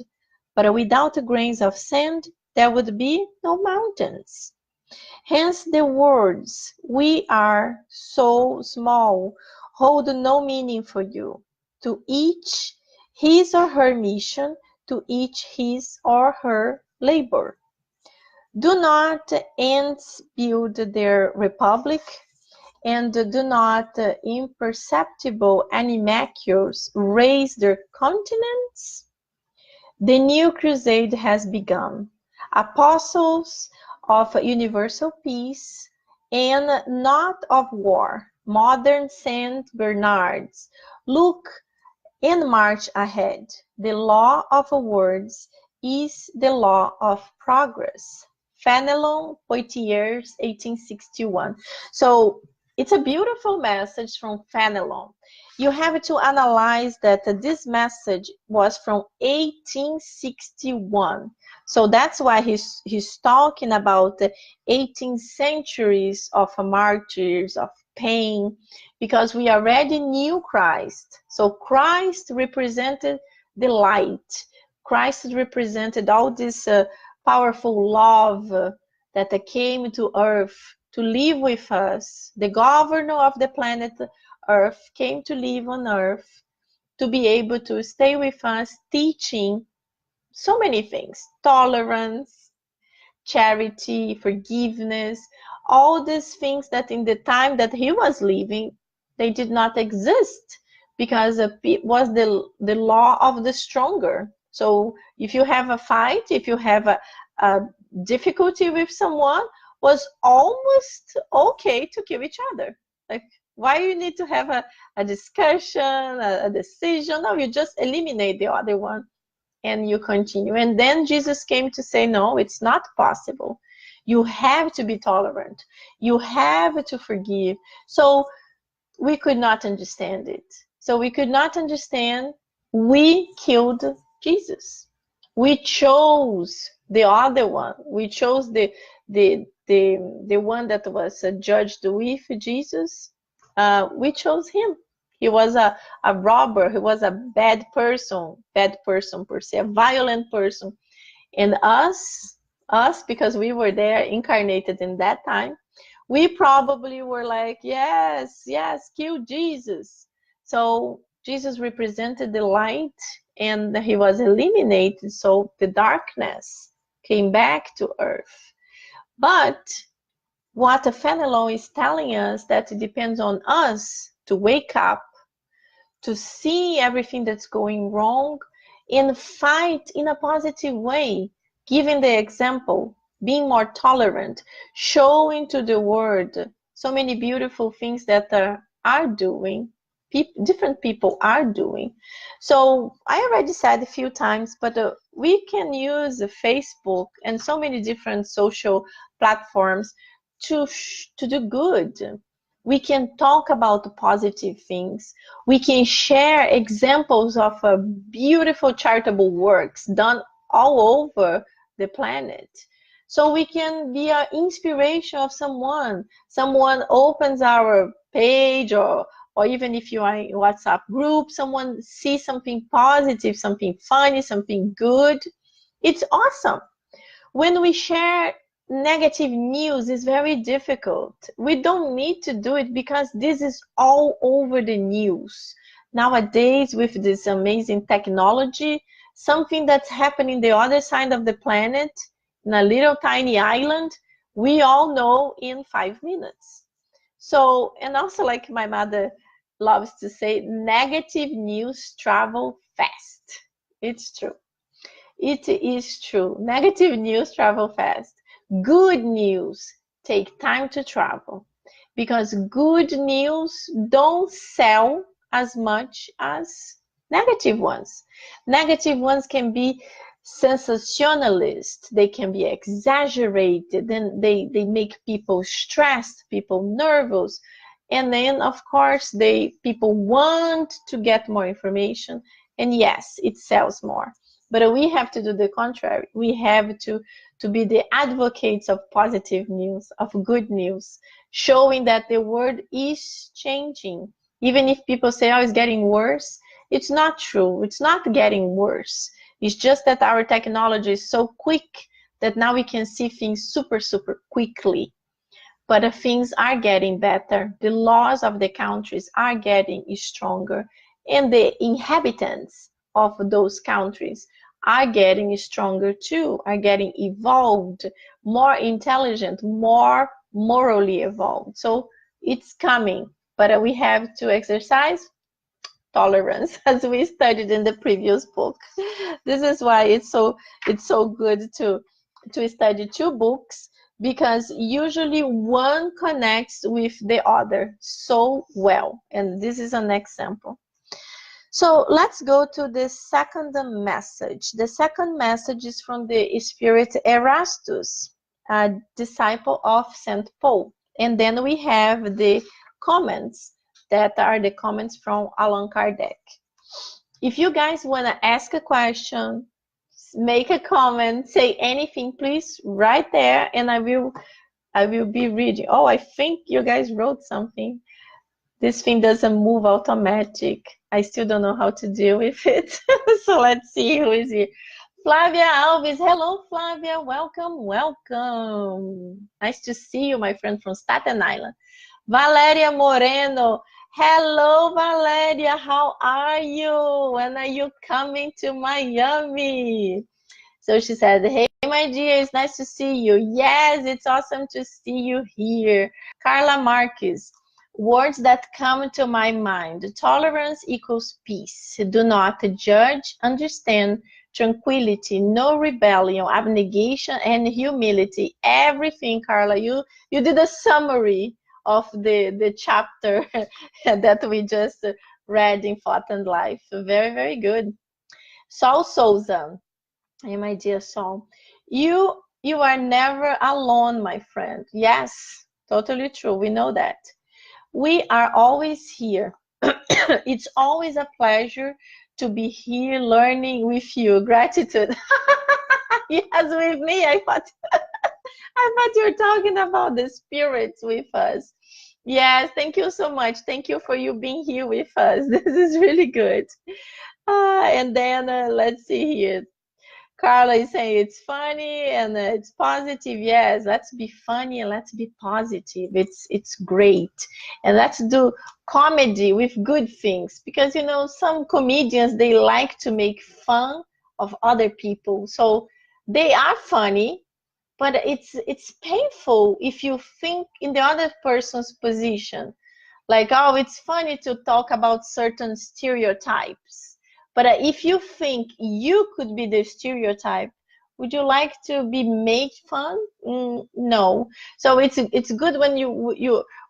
but without grains of sand there would be no mountains. Hence the words, "We are so small," hold no meaning for you. To each his or her mission, to each his or her labor. Do not ants build their republic, and do not imperceptible animalcules raise their continents? The new crusade has begun. Apostles of universal peace and not of war, modern Saint Bernards, look and march ahead. The law of words is the law of progress. Fenelon Poitiers, 1861. So it's a beautiful message from Fenelon. You have to analyze that this message was from 1861. So that's why he's talking about the 18 centuries of martyrs, of pain, because we already knew Christ. So Christ represented the light. Christ represented all this powerful love that came to earth to live with us. The governor of the planet Earth came to live on earth to be able to stay with us, teaching so many things: tolerance, charity, forgiveness, all these things that in the time that he was living, they did not exist, because it was the law of the stronger. So if you have a fight, if you have a difficulty with someone, was almost okay to kill each other. Like, why you need to have a discussion, a decision? No, you just eliminate the other one and you continue. And then Jesus came to say, no, it's not possible. You have to be tolerant. You have to forgive. So we could not understand it. So we could not understand. We killed Jesus. We chose the other one. We chose the one that was judged with Jesus. We chose him. He was a robber. He was a bad person per se, a violent person. And us, because we were there incarnated in that time, we probably were like, yes, kill Jesus. So Jesus represented the light, and he was eliminated. So the darkness came back to earth. But what Fenelon is telling us, that it depends on us to wake up, to see everything that's going wrong, and fight in a positive way, giving the example, being more tolerant, showing to the world so many beautiful things that are doing, different people are doing. So I already said a few times, but we can use Facebook and so many different social platforms to do good. We can talk about positive things. We can share examples of beautiful charitable works done all over the planet. So we can be an inspiration of someone. Someone opens our page, or even if you are in WhatsApp group, someone sees something positive, something funny, something good. It's awesome. When we share negative news, is very difficult. We don't need to do it, because this is all over the news. Nowadays, with this amazing technology, something that's happening the other side of the planet, in a little tiny island, we all know in 5 minutes. So, and also, like my mother loves to say, negative news travel fast. It's true. It is true. Negative news travel fast. Good news take time to travel, because good news don't sell as much as negative ones. Negative ones can be sensationalist, they can be exaggerated, then they make people stressed, people nervous, and then of course people want to get more information, and yes, it sells more. But we have to do the contrary. We have to be the advocates of positive news, of good news, showing that the world is changing. Even if people say, oh, it's getting worse, it's not true. It's not getting worse. It's just that our technology is so quick that now we can see things super, super quickly. But things are getting better. The laws of the countries are getting stronger, and the inhabitants of those countries are getting stronger too, are getting evolved, more intelligent, more morally evolved. So it's coming, but we have to exercise tolerance, as we studied in the previous book. This is why it's so good to study two books, because usually one connects with the other so well. And this is an example. So let's go to the second message. The second message is from the Spirit Erastus, a disciple of St. Paul. And then we have the comments that are the comments from Allan Kardec. If you guys want to ask a question, make a comment, say anything, please write there, and I will be reading. Oh, I think you guys wrote something. This thing doesn't move automatic. I still don't know how to deal with it. So let's see who is here. Flavia Alves. Hello, Flavia. Welcome, welcome. Nice to see you, my friend from Staten Island. Valeria Moreno. Hello, Valeria. How are you? When are you coming to Miami? So she said, hey, my dear, it's nice to see you. Yes, it's awesome to see you here. Carla Marquez. Words that come to my mind. Tolerance equals peace. Do not judge, understand, tranquility, no rebellion, abnegation, and humility. Everything, Carla. You did a summary of the chapter that we just read in Thought and Life. Very, very good. Saul Souza. Hey, my dear Saul. You are never alone, my friend. Yes, totally true. We know that. We are always here. It's always a pleasure to be here learning with you. Gratitude. Yes, with me. I thought you were talking about the spirits with us. Yes, thank you so much. Thank you for you being here with us. This is really good. And then let's see here. Carla is saying it's funny and it's positive. Yes, let's be funny and let's be positive. It's great. And let's do comedy with good things, because you know some comedians, they like to make fun of other people. So they are funny, but it's painful if you think in the other person's position. Like, oh, it's funny to talk about certain stereotypes. But if you think you could be the stereotype, would you like to be made fun? No. So it's good when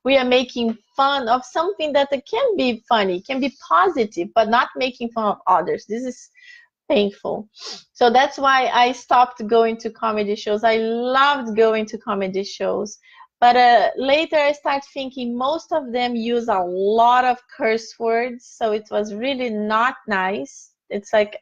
we are making fun of something that can be funny, can be positive, but not making fun of others. This is painful. So that's why I stopped going to comedy shows. I loved going to comedy shows. But later I started thinking most of them use a lot of curse words, so it was really not nice. It's like,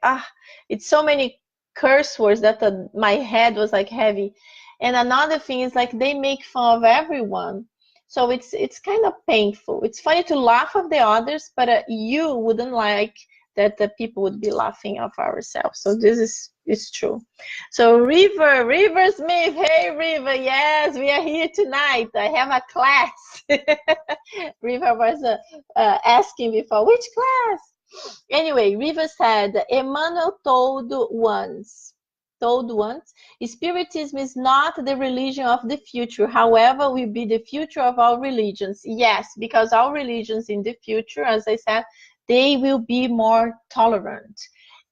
it's so many curse words that my head was like heavy. And another thing is like they make fun of everyone. So it's kind of painful. It's funny to laugh of the others, but you wouldn't like that the people would be laughing of ourselves. So this is true. So River Smith, hey River, yes, we are here tonight. I have a class. River was asking before, which class? Anyway, River said, Emmanuel told once, Spiritism is not the religion of the future, however, will be the future of all religions. Yes, because all religions in the future, as I said, they will be more tolerant.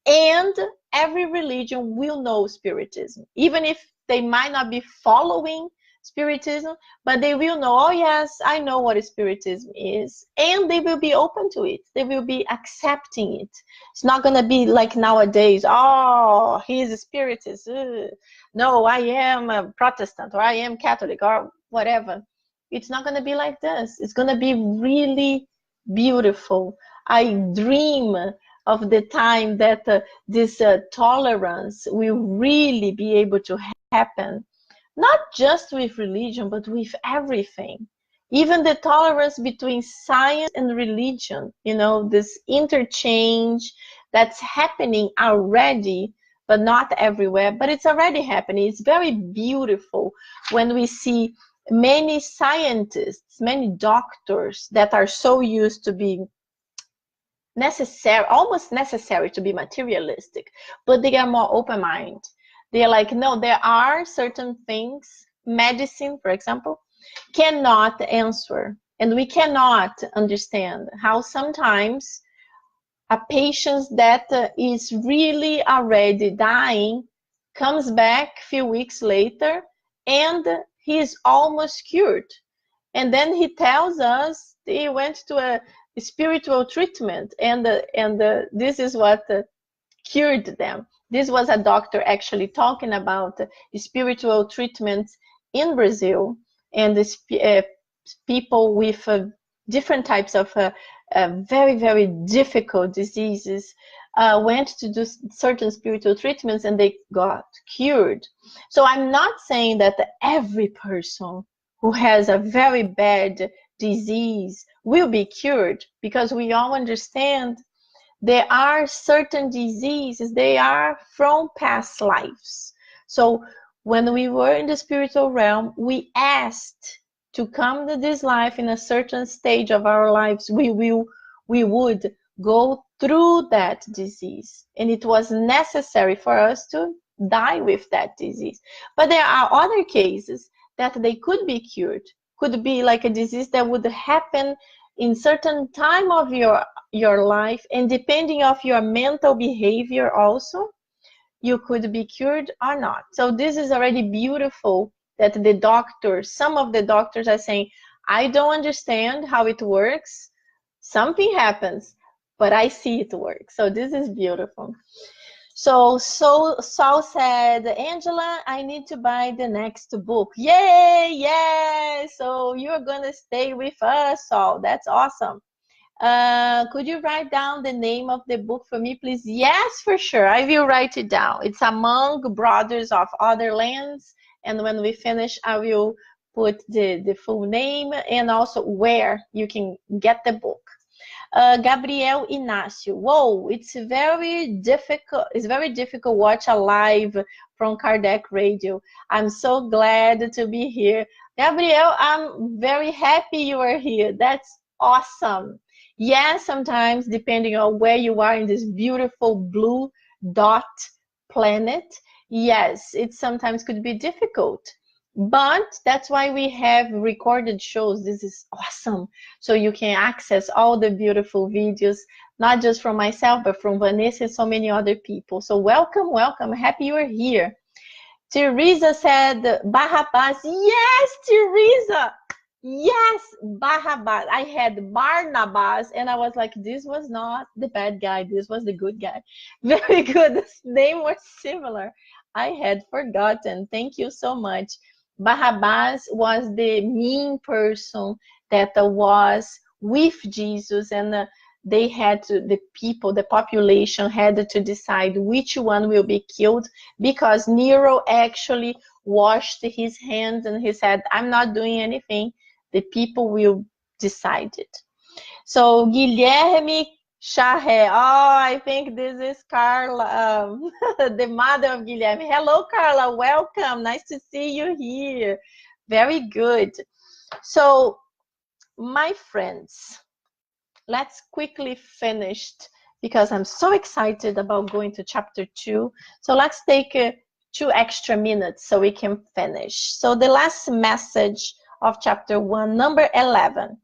And every religion will know Spiritism. Even if they might not be following Spiritism, but they will know, oh yes, I know what Spiritism is, and they will be open to it. They will be accepting it. It's not going to be like nowadays, oh, he's a Spiritist. Ugh. No, I am a Protestant, or I am Catholic, or whatever. It's not going to be like this. It's going to be really beautiful. I dream of the time that this tolerance will really be able to happen, not just with religion, but with everything. Even the tolerance between science and religion, you know, this interchange that's happening already, but not everywhere, but it's already happening. It's very beautiful when we see many scientists, many doctors that are so used to being necessary, almost necessary to be materialistic, but they are more open-minded. They are like, no, there are certain things, medicine, for example, cannot answer. And we cannot understand how sometimes a patient that is really already dying comes back a few weeks later and he is almost cured. And then he tells us he went to a spiritual treatment and this is what cured them. This was a doctor actually talking about spiritual treatments in Brazil, and people with different types of very, very difficult diseases went to do certain spiritual treatments and they got cured. So I'm not saying that every person who has a very bad disease will be cured, because we all understand there are certain diseases, they are from past lives. So when we were in the spiritual realm, we asked to come to this life in a certain stage of our lives. We would go through that disease, and it was necessary for us to die with that disease. But there are other cases that they could be cured. Could be like a disease that would happen in certain time of your life, and depending of your mental behavior also, you could be cured or not. So this is already beautiful that the doctors, some of the doctors are saying, I don't understand how it works. Something happens, but I see it work. So this is beautiful. So Saul said, Angela, I need to buy the next book. Yay, yay. So you're going to stay with us, Saul. That's awesome. Could you write down the name of the book for me, please? Yes, for sure. I will write it down. It's Among Brothers of Other Lands. And when we finish, I will put the full name and also where you can get the book. Gabriel Inácio. Whoa, it's very difficult. It's very difficult to watch a live from Kardec Radio. I'm so glad to be here. Gabriel, I'm very happy you are here. That's awesome. Yes, sometimes depending on where you are in this beautiful blue dot planet, yes, it sometimes could be difficult. But that's why we have recorded shows. This is awesome. So you can access all the beautiful videos, not just from myself, but from Vanessa and so many other people. So welcome, welcome. Happy you are here. Teresa said, Barrabás. Yes, Teresa. Yes, Barrabás. I had Barnabas, and I was like, this was not the bad guy. This was the good guy. Very good. The name was similar. I had forgotten. Thank you so much. Barrabás was the mean person that was with Jesus, and they had to, the population had to decide which one will be killed, because Nero actually washed his hands and he said, I'm not doing anything. The people will decide it. So Guilherme Charré. Oh, I think this is Carla, the mother of Guilherme. Hello, Carla. Welcome. Nice to see you here. Very good. So, my friends, let's quickly finish because I'm so excited about going to chapter 2. So let's take 2 extra minutes so we can finish. So the last message of chapter 1, number 11.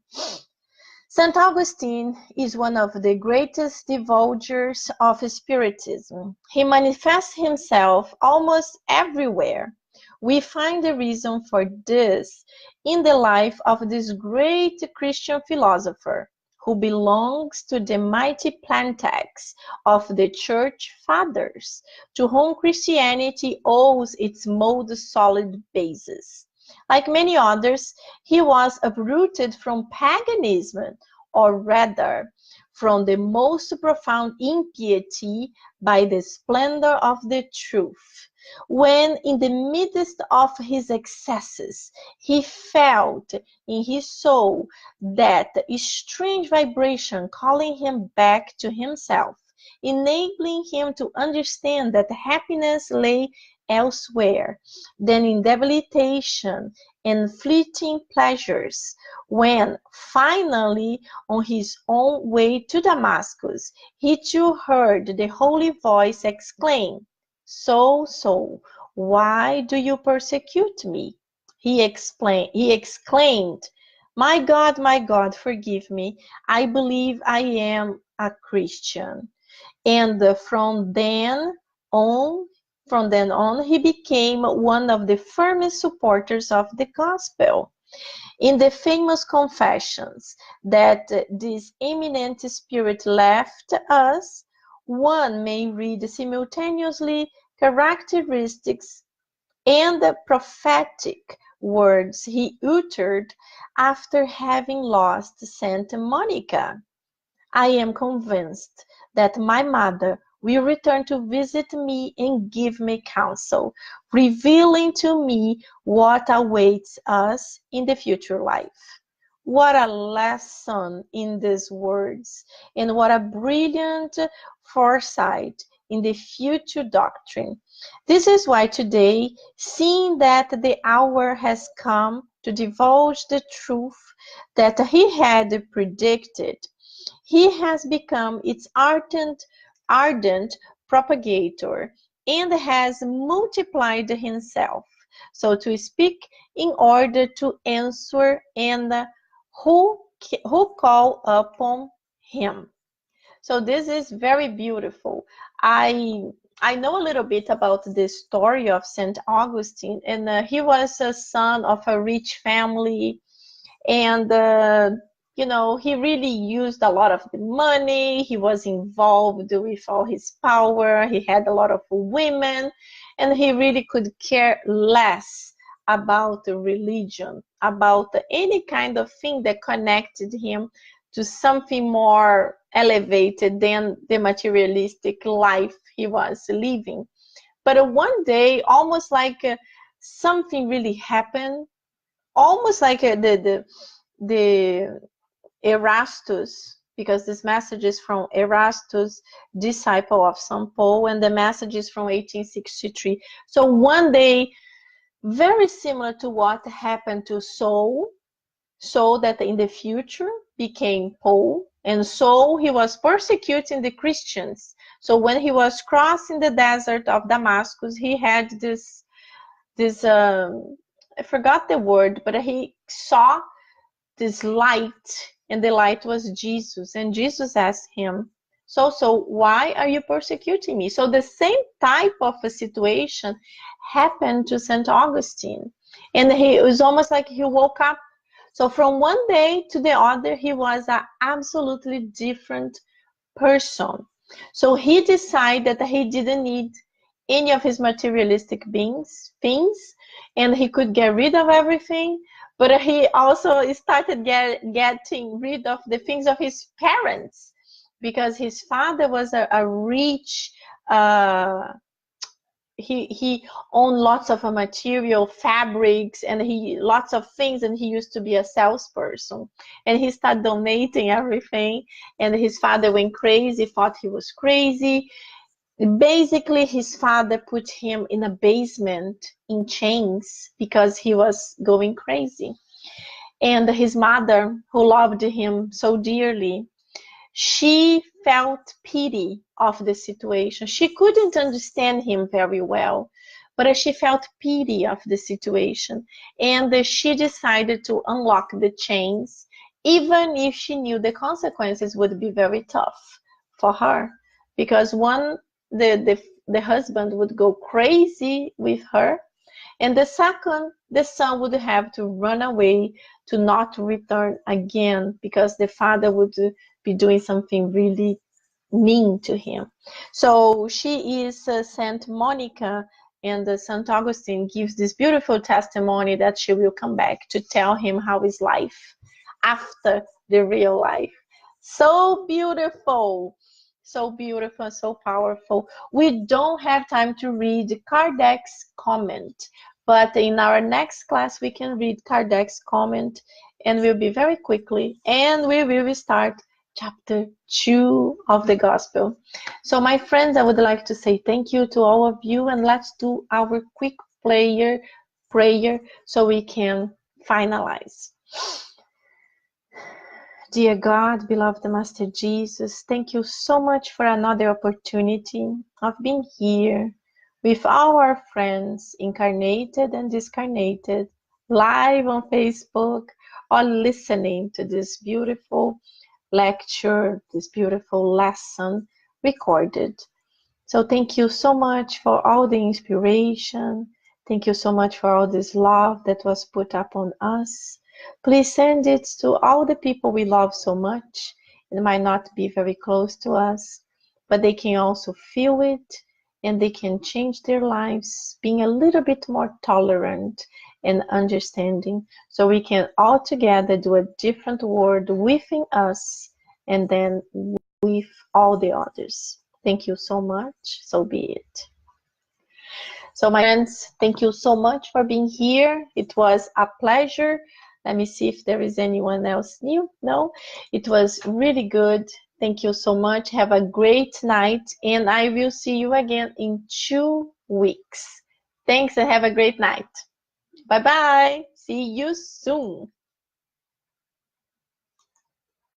St. Augustine is one of the greatest divulgers of Spiritism. He manifests himself almost everywhere We find the reason for this in the life of this great Christian philosopher who belongs to the mighty plantex of the Church Fathers, to whom Christianity owes its most solid basis. Like many others, he was uprooted from paganism, or rather, from the most profound impiety by the splendor of the truth. When in the midst of his excesses, he felt in his soul that strange vibration calling him back to himself, enabling him to understand that happiness lay elsewhere than in debilitation and fleeting pleasures. When finally, on his own way to Damascus, he too heard the holy voice exclaim, Saul, why do you persecute me? He exclaimed, my God, forgive me. I believe I am a Christian. And on, from then on, he became one of the firmest supporters of the gospel. In the famous confessions that this eminent spirit left us, one may read simultaneously characteristics and the prophetic words he uttered after having lost Santa Monica. I am convinced that my mother will return to visit me and give me counsel, revealing to me what awaits us in the future life. What a lesson in these words, and what a brilliant foresight in the future doctrine. This is why today, seeing that the hour has come to divulge the truth that he had predicted, he has become its ardent propagator and has multiplied himself, so to speak, in order to answer and who call upon him. So this is very beautiful. I know a little bit about the story of St. Augustine, and he was a son of a rich family, and he really used a lot of the money. He was involved with all his power. He had a lot of women, and he really could care less about the religion, about any kind of thing that connected him to something more elevated than the materialistic life he was living. But one day, almost like something really happened, almost like the Erastus, because this message is from Erastus, disciple of St. Paul, and the message is from 1863. So one day, very similar to what happened to Saul that in the future became Paul, and Saul, he was persecuting the Christians. So when he was crossing the desert of Damascus, he had this I forgot the word, but he saw this light, and the light was Jesus. And Jesus asked him, so why are you persecuting me? So the same type of a situation happened to St. Augustine. And it was almost like he woke up. So from one day to the other, he was an absolutely different person. So he decided that he didn't need any of his materialistic things, and he could get rid of everything. But he also started getting rid of the things of his parents, because his father was a rich, he owned lots of material fabrics, and lots of things, and he used to be a salesperson, and he started donating everything, and his father went crazy, thought he was crazy. Basically, his father put him in a basement in chains because he was going crazy. And his mother, who loved him so dearly, she felt pity of the situation. She couldn't understand him very well, but she felt pity of the situation. And she decided to unlock the chains, even if she knew the consequences would be very tough for her. Because the husband would go crazy with her, And the second, the son would have to run away to not return again, because the father would be doing something really mean to him. So she is Saint Monica, and Saint Augustine gives this beautiful testimony that she will come back to tell him how is life after the real life. So beautiful, so beautiful, so powerful. We don't have time to read Kardec's comment, but in our next class we can read Kardec's comment, and will be very quickly, and we will start chapter 2 of the gospel. So my friends, I would like to say thank you to all of you, and let's do our quick prayer so we can finalize. Dear God, beloved Master Jesus, thank you so much for another opportunity of being here with all our friends, incarnated and discarnated, live on Facebook, or listening to this beautiful lecture, this beautiful lesson recorded. So thank you so much for all the inspiration. Thank you so much for all this love that was put upon us. Please send it to all the people we love so much. It might not be very close to us, but they can also feel it, and they can change their lives being a little bit more tolerant and understanding, so we can all together do a different world within us and then with all the others. Thank you so much. So be it. So my friends, thank you so much for being here. It was a pleasure. Let me see if there is anyone else new. No, it was really good. Thank you so much. Have a great night, and I will see you again in 2 weeks. Thanks, and have a great night. Bye-bye. See you soon.